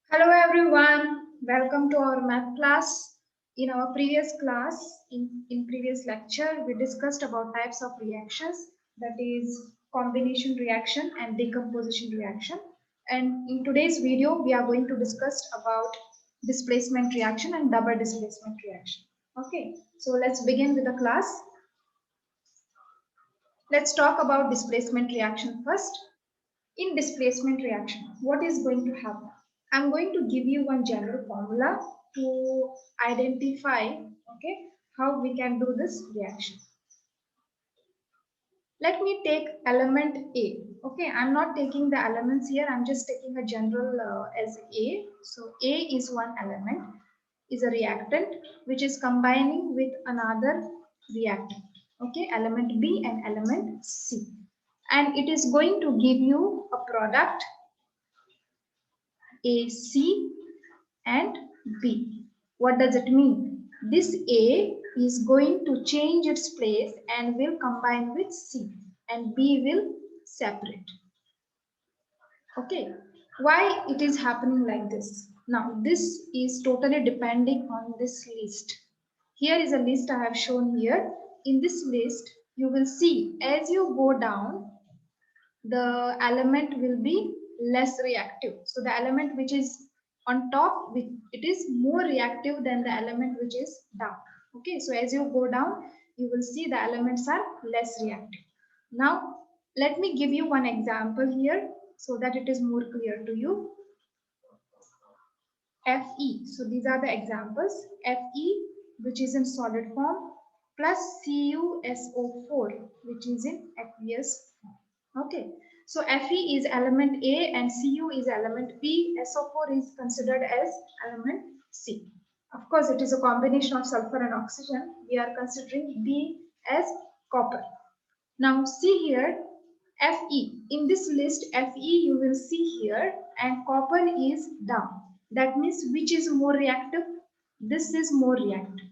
Hello everyone, welcome to our math class. In our previous class, in previous lecture, we discussed about types of reactions, that is combination reaction and decomposition reaction. And in today's video, we are going to discuss about displacement reaction and double displacement reaction. Okay, so let's begin with the class. Let's talk about displacement reaction first. In displacement reaction, what is going to happen? I'm going to give you one general formula to identify, how we can do this reaction. Let me take element A. Okay, I'm not taking the elements here. I'm just taking a general as A. So A is one element, is a reactant which is combining with another reactant. Okay, element B and element C, and it is going to give you a product AC and B. What does it mean? This A is going to change its place and will combine with C, and B will separate. Okay, why it is happening like this? Now this is totally depending on this list. Here is a list I have shown here. In this list, you will see as you go down, the element will be less reactive. So the element which is on top, it is more reactive than the element which is down. Okay, so as you go down, you will see the elements are less reactive. Now, let me give you one example here so that it is more clear to you. Fe, so these are the examples. Fe, which is in solid form, plus CuSO4, which is in aqueous form. Okay, so Fe is element A and Cu is element B. SO4 is considered as element C. Of course, it is a combination of sulfur and oxygen. We are considering B as copper. Now see here, Fe. In this list, Fe you will see here, and copper is down. That means which is more reactive? This is more reactive.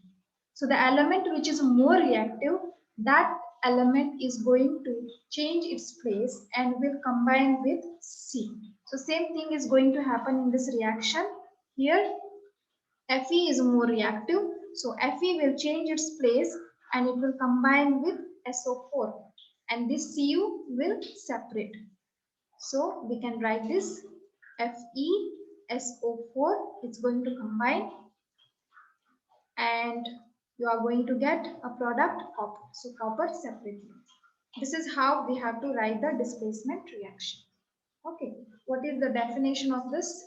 So the element which is more reactive, that element is going to change its place and will combine with C. So same thing is going to happen in this reaction. Here Fe is more reactive, so Fe will change its place and it will combine with SO4, and this Cu will separate. So we can write this FeSO4, it's going to combine and you are going to get a product copper. So copper separately. This is how we have to write the displacement reaction. Okay, what is the definition of this?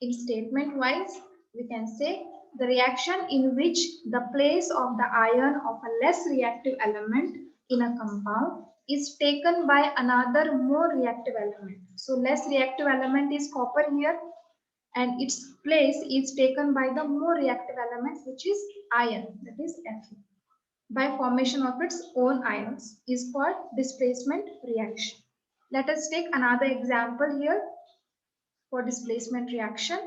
In statement wise, we can say the reaction in which the place of the ion of a less reactive element in a compound is taken by another more reactive element. So less reactive element is copper here, and its place is taken by the more reactive element, which is iron, that is Fe, by formation of its own ions, is called displacement reaction. Let us take another example here for displacement reaction,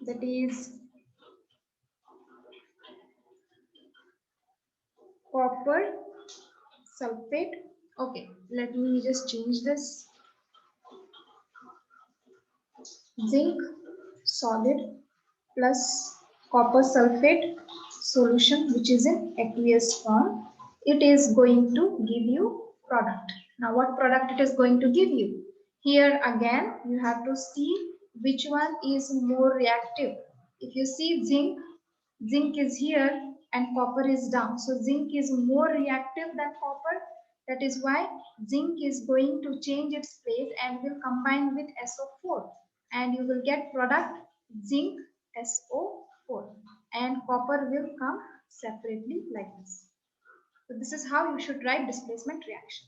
that is copper sulfate. Okay, let me just change this. Zinc solid plus copper sulfate solution, which is in aqueous form, it is going to give you product. Now what product it is going to give you? Here again you have to see which one is more reactive. If you see zinc is here and copper is down, so zinc is more reactive than copper. That is why zinc is going to change its place and will combine with SO4, and you will get product zinc SO4, and copper will come separately like this. So this is how you should write displacement reaction.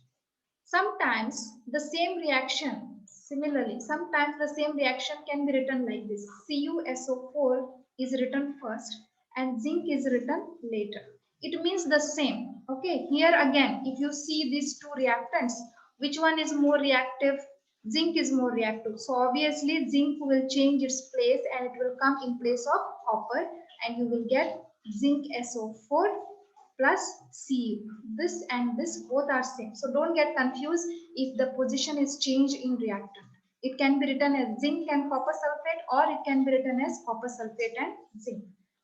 Sometimes the same reaction, similarly, sometimes the same reaction can be written like this. CuSO4 is written first and zinc is written later. It means the same. Okay, here again, if you see these two reactants, which one is more reactive? Zinc is more reactive. So obviously zinc will change its place and it will come in place of copper, and you will get zinc SO4 plus Cu. This and this both are same. So don't get confused if the position is changed in reactant. It can be written as zinc and copper sulfate, or it can be written as copper sulfate and zinc.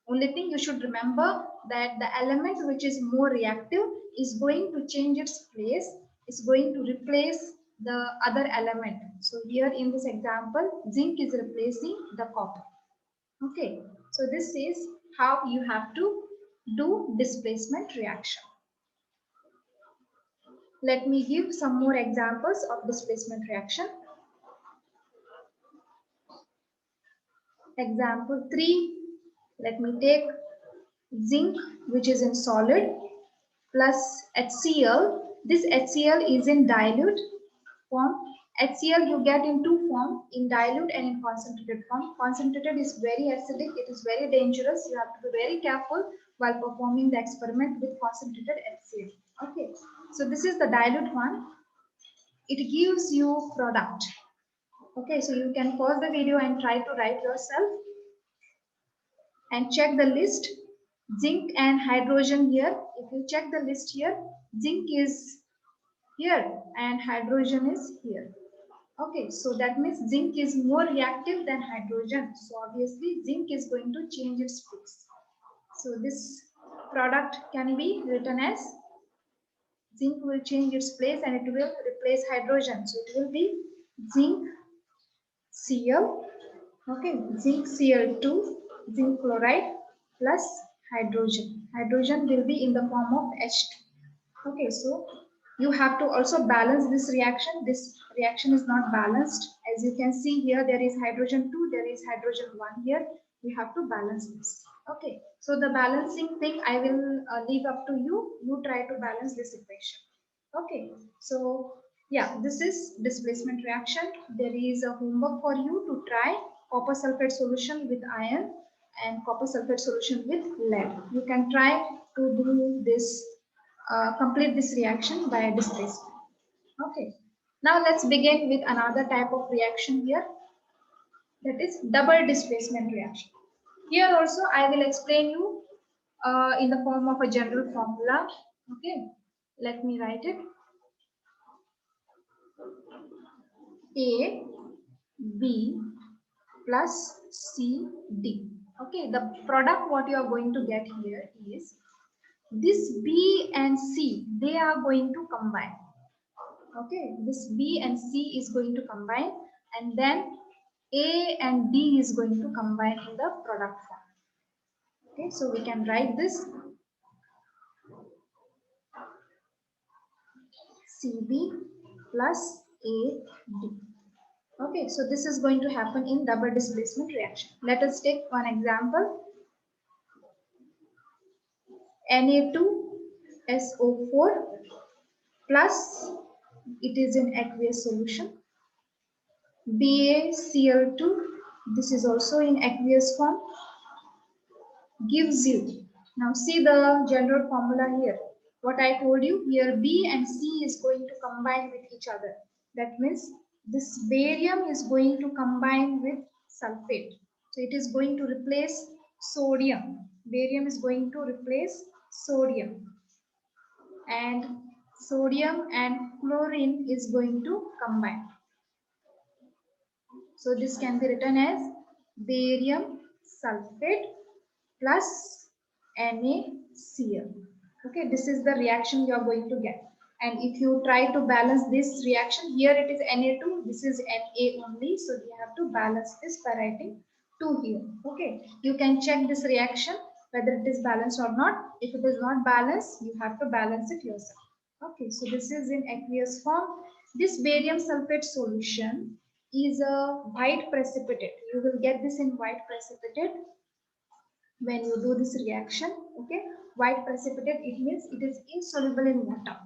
Only thing you should remember that the element which is more reactive is going to change its place, is going to replace the other element. So here in this example, zinc is replacing the copper. Okay, so this is how you have to do displacement reaction. Let me give some more examples of displacement reaction. Example 3, let me take zinc which is in solid plus HCl. This HCl is in dilute form. HCl you get in two forms, in dilute and in concentrated form. Concentrated is very acidic, it is very dangerous. You have to be very careful while performing the experiment with concentrated HCl. Okay, so this is the dilute one. It gives you product. Okay, so you can pause the video and try to write yourself and check the list. Zinc and hydrogen here. If you check the list here, zinc is here and hydrogen is here. Okay, so that means zinc is more reactive than hydrogen. So obviously zinc is going to change its place. So this product can be written as zinc will change its place and it will replace hydrogen. So it will be zinc Cl. Okay, zinc Cl2, zinc chloride plus hydrogen. Hydrogen will be in the form of H2. Okay, so you have to also balance this reaction. This reaction is not balanced. As you can see here, there is hydrogen 2, there is hydrogen 1 here. We have to balance this. Okay, so the balancing thing I will leave up to you. You try to balance this equation. Okay, so yeah, this is displacement reaction. There is a homework for you to try copper sulfate solution with iron and copper sulfate solution with lead. You can try to do this, complete this reaction by displacement. Okay, now let's begin with another type of reaction here, that is double displacement reaction. Here also I will explain you in the form of a general formula. Okay, let me write it. A, B plus C, D. Okay, the product what you are going to get here is this B and C, they are going to combine. Okay, this B and C is going to combine, and then A and D is going to combine in the product form. Okay, so we can write this CB plus AD. Okay, so this is going to happen in double displacement reaction. Let us take one example. Na2SO4 plus, it is in aqueous solution. BaCl2, this is also in aqueous form, gives you, now see the general formula here. What I told you here, B and C is going to combine with each other. That means this barium is going to combine with sulfate. So it is going to replace sodium. Barium is going to replace sodium. And sodium and chlorine is going to combine. So this can be written as barium sulfate plus NaCl. Okay, this is the reaction you are going to get. And if you try to balance this reaction, here it is Na2, this is Na only. So you have to balance this by writing 2 here. Okay, you can check this reaction whether it is balanced or not. If it is not balanced, you have to balance it yourself. Okay, so this is in aqueous form. This barium sulfate solution is a white precipitate. You will get this in white precipitate when you do this reaction. Okay, white precipitate, it means it is insoluble in water.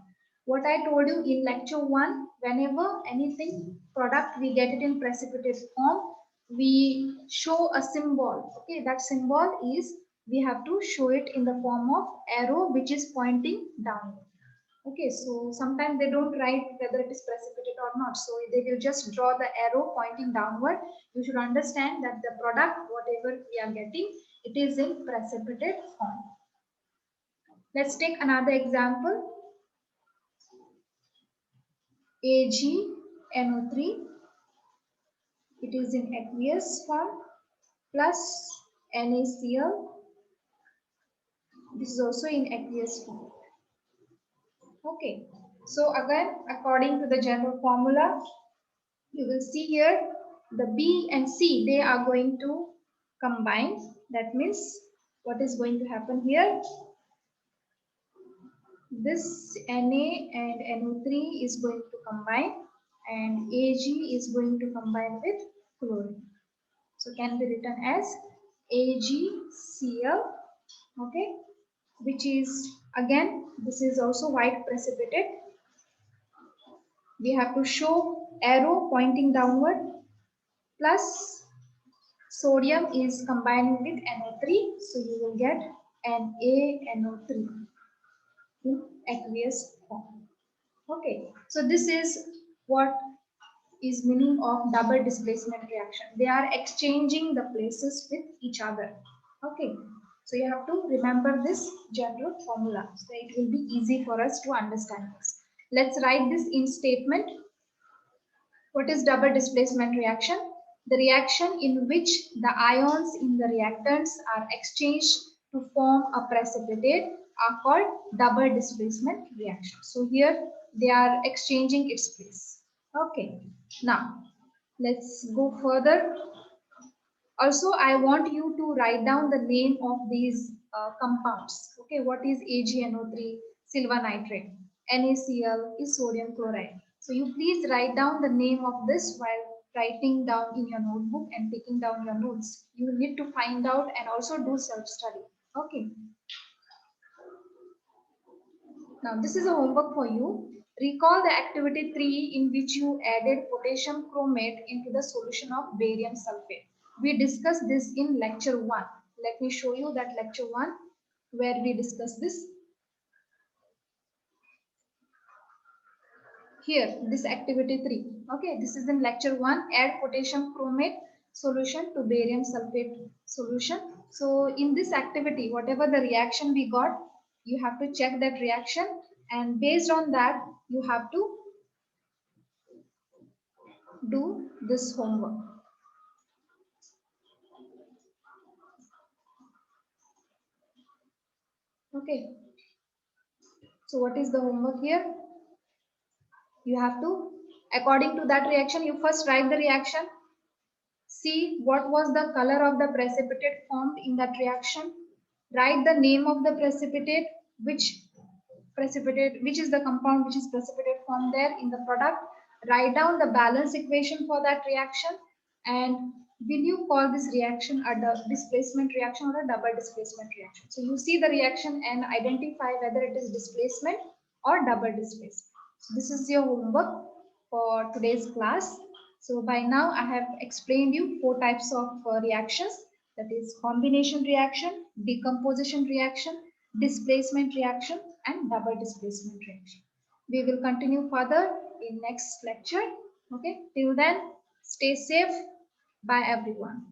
What I told you in lecture 1, whenever anything product we get it in precipitate form, we show a symbol. Okay, that symbol is, we have to show it in the form of arrow which is pointing down. Okay, so sometimes they don't write whether it is precipitate or not. So they will just draw the arrow pointing downward. You should understand that the product, whatever we are getting, it is in precipitate form. Let's take another example. AgNO3 it is in aqueous form, plus NaCl, this is also in aqueous form. Okay, so again, according to the general formula, you will see here the B and C, they are going to combine. That means what is going to happen here? This Na and NO3 is going to combine, and Ag is going to combine with chlorine. So can be written as AgCl, okay, which is again, this is also white precipitate. We have to show arrow pointing downward, plus sodium is combining with NO3, so you will get NaNO3 in aqueous form. Okay, so this is what is meaning of double displacement reaction. They are exchanging the places with each other. Okay, so you have to remember this general formula, so it will be easy for us to understand this. Let's write this in statement. What is double displacement reaction? The reaction in which the ions in the reactants are exchanged to form a precipitate are called double displacement reaction. So here they are exchanging its place. Okay, now let's go further. Also, I want you to write down the name of these compounds. Okay, what is AgNO3, silver nitrate? NaCl is sodium chloride. So you please write down the name of this while writing down in your notebook and taking down your notes. You need to find out and also do self-study. Okay. Now this is a homework for you. Recall the activity 3 in which you added potassium chromate into the solution of barium sulfate. We discussed this in lecture 1. Let me show you that lecture 1 where we discussed this. Here, this activity 3. Okay, this is in lecture 1. Add potassium chromate solution to barium sulfate solution. So in this activity, whatever the reaction we got, you have to check that reaction, and based on that, you have to do this homework. Okay. So what is the homework here? You have to, according to that reaction, you first write the reaction. See what was the color of the precipitate formed in that reaction. Write the name of the precipitate, which is the compound which is precipitate formed there in the product. Write down the balance equation for that reaction, and will you call this reaction a displacement reaction or a double displacement reaction? So you see the reaction and identify whether it is displacement or double displacement. So this is your homework for today's class. So by now I have explained you 4 types of reactions, that is combination reaction, decomposition reaction, displacement reaction, and double displacement reaction. We will continue further in next lecture. Okay, till then, stay safe. Bye everyone.